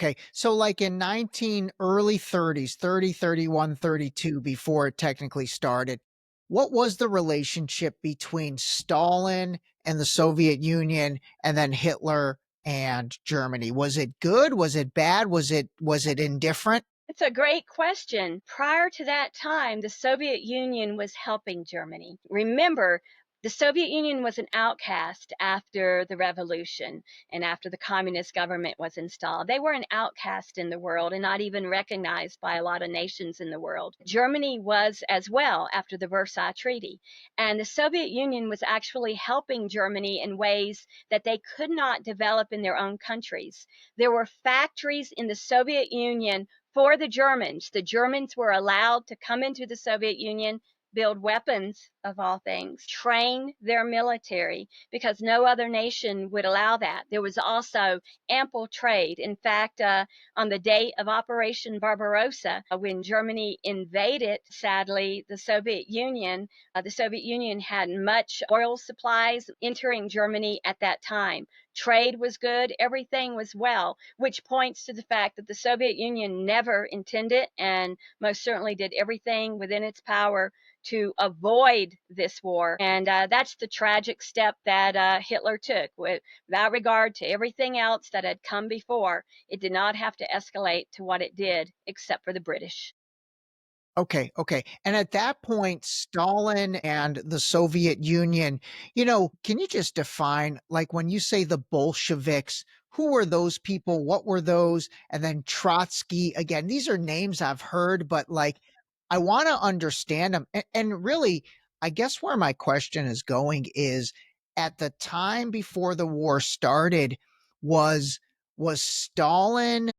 Okay. So like in early 30s, 30, 31, 32, before it technically started, what was the relationship between Stalin and the Soviet Union and then Hitler and Germany? Was it good? Was it bad? Was it indifferent? It's a great question. Prior to that time, the Soviet Union was helping Germany. Remember, the Soviet Union was an outcast after the revolution and after the communist government was installed. They were an outcast in the world and not even recognized by a lot of nations in the world. Germany was as well after the Versailles Treaty. And the Soviet Union was actually helping Germany in ways that they could not develop in their own countries. There were factories in the Soviet Union for the Germans. The Germans were allowed to come into the Soviet Union, build weapons of all things, train their military, because no other nation would allow that. There was also ample trade. In fact, on the day of Operation Barbarossa, when Germany invaded, sadly, the Soviet Union had much oil supplies entering Germany at that time. Trade was good, everything was well, which points to the fact that the Soviet Union never intended and most certainly did everything within its power to avoid this war. And that's the tragic step that Hitler took. Without regard to everything else that had come before, it did not have to escalate to what it did, except for the British. Okay, okay. And at that point, Stalin and the Soviet Union, can you just define, like when you say the Bolsheviks, who were those people? What were those? And then Trotsky, again, these are names I've heard, but like I want to understand them. And really, I guess where my question is going is at the time before the war started, was was Stalin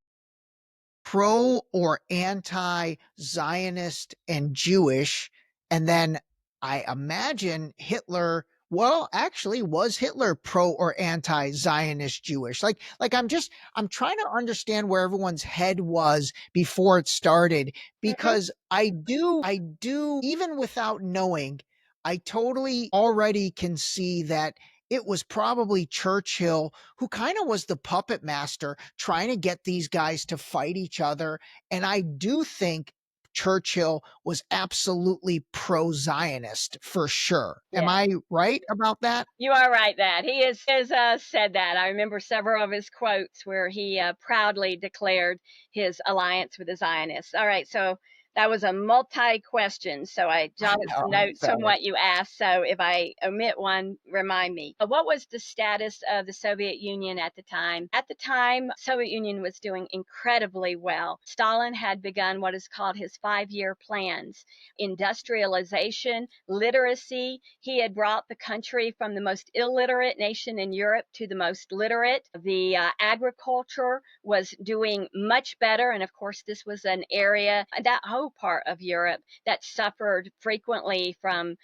pro or anti Zionist and Jewish? And then I imagine Hitler, well, actually, was Hitler pro or anti Zionist Jewish? I'm trying to understand where everyone's head was before it started, Mm-hmm. because even without knowing, I totally already can see that it was probably Churchill who kind of was the puppet master trying to get these guys to fight each other. And I do think Churchill was absolutely pro Zionist for sure. Am Yeah. I right about that? You are right that he has said that. I remember several of his quotes where he proudly declared his alliance with the Zionists. All right, so that was a multi question. So I I jotted some know. notes from Sorry. what you asked. So if I omit one, remind me. What was the status of the Soviet Union at the time? At the time, Soviet Union was doing incredibly well. Stalin had begun what is called his 5-year plans: industrialization, literacy. He had brought the country from the most illiterate nation in Europe to the most literate. The agriculture was doing much better. And of course, this was an area, that whole part of Europe, that suffered frequently from,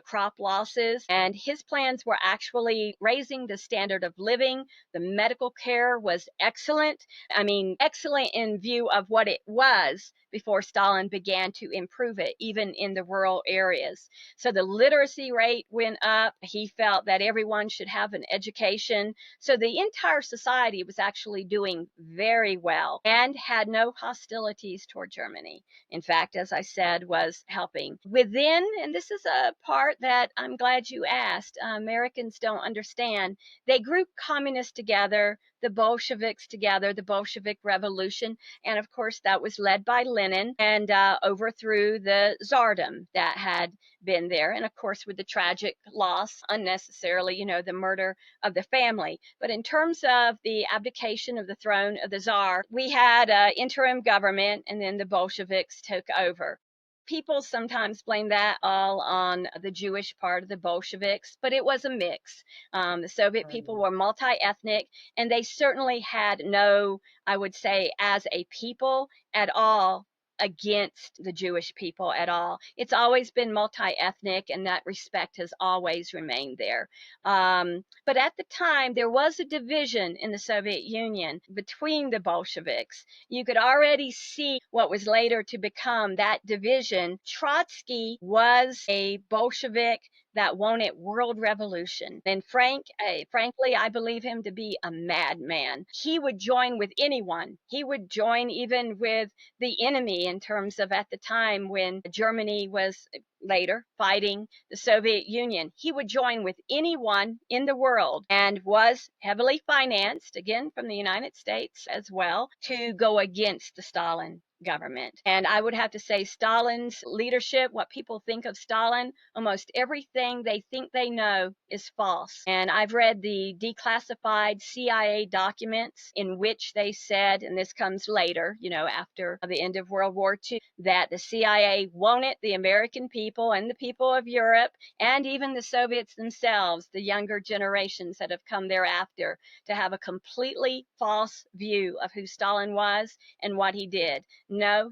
crop losses. And his plans were actually raising the standard of living. The medical care was excellent. I mean, excellent in view of what it was before Stalin began to improve it, even in the rural areas. So the literacy rate went up. He felt that everyone should have an education. So the entire society was actually doing very well and had no hostilities toward Germany. In fact, as I said, was helping within. And this is a part that I'm glad you asked. Americans don't understand. They grouped communists together, the Bolsheviks together, the Bolshevik Revolution. And of course, that was led by Lenin, and overthrew the Tsardom that had been there. And of course, with the tragic loss, unnecessarily, the murder of the family. But in terms of the abdication of the throne of the Tsar, we had an interim government, and then the Bolsheviks took over. People sometimes blame that all on the Jewish part of the Bolsheviks, but it was a mix. The Soviet people were multi ethnic, and they certainly had no, I would say, as a people at all, against the Jewish people at all. It's always been multi ethnic, and that respect has always remained there. But at the time, there was a division in the Soviet Union between the Bolsheviks. You could already see what was later to become that division. Trotsky was a Bolshevik that wanted world revolution. And frankly, I believe him to be a madman. He would join with anyone. He would join even with the enemy, in terms of at the time when Germany was later fighting the Soviet Union. He would join with anyone in the world, and was heavily financed, again from the United States as well, to go against the Stalin government. And I would have to say Stalin's leadership, what people think of Stalin, almost everything they think they know is false. And I've read the declassified CIA documents in which they said, and this comes later, after the end of World War II, that the CIA wanted the American people and the people of Europe, and even the Soviets themselves, the younger generations that have come thereafter, to have a completely false view of who Stalin was and what he did. No,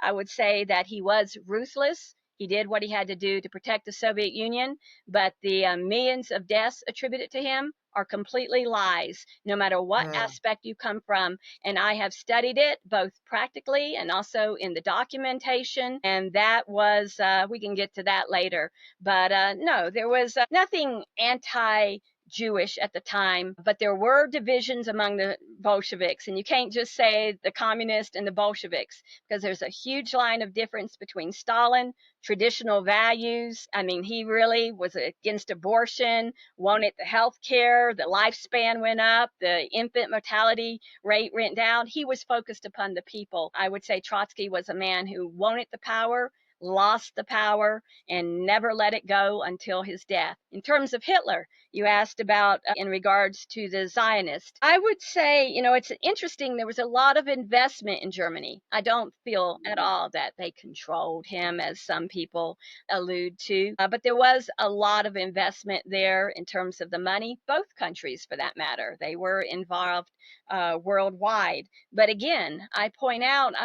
I would say that he was ruthless. He did what he had to do to protect the Soviet Union, but the millions of deaths attributed to him are completely lies, no matter what Mm. aspect you come from. And I have studied it both practically and also in the documentation. And that was, we can get to that later. But no, there was nothing anti Jewish at the time, but there were divisions among the Bolsheviks. And you can't just say the communists and the Bolsheviks, because there's a huge line of difference between Stalin, traditional values. I mean, he really was against abortion, wanted the health care, the lifespan went up, the infant mortality rate went down. He was focused upon the people. I would say Trotsky was a man who wanted the power, lost the power, and never let it go until his death. In terms of Hitler, you asked about in regards to the Zionist. I would say, it's interesting. There was a lot of investment in Germany. I don't feel at all that they controlled him, as some people allude to, but there was a lot of investment there in terms of the money. Both countries, for that matter, they were involved worldwide. But again, I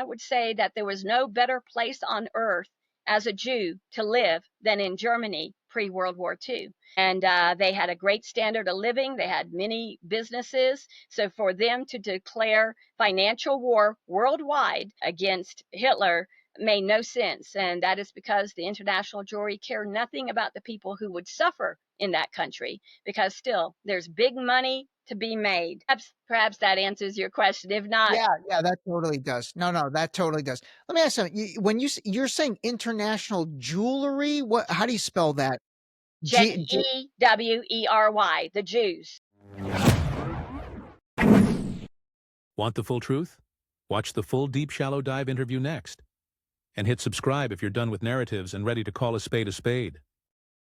would say that there was no better place on earth as a Jew to live than in Germany pre-World War II. And they had a great standard of living. They had many businesses. So for them to declare financial war worldwide against Hitler made no sense. And that is because the international Jewry care nothing about the people who would suffer in that country, because still there's big money to be made. Perhaps that answers your question. If not, Yeah, yeah, that totally does. No, no, that totally does. Let me ask something. When you're saying international jewelry, how do you spell that? G Jewery, the Jews. Want the full truth? Watch the full Deep Shallow Dive interview next. And hit subscribe if you're done with narratives and ready to call a spade a spade.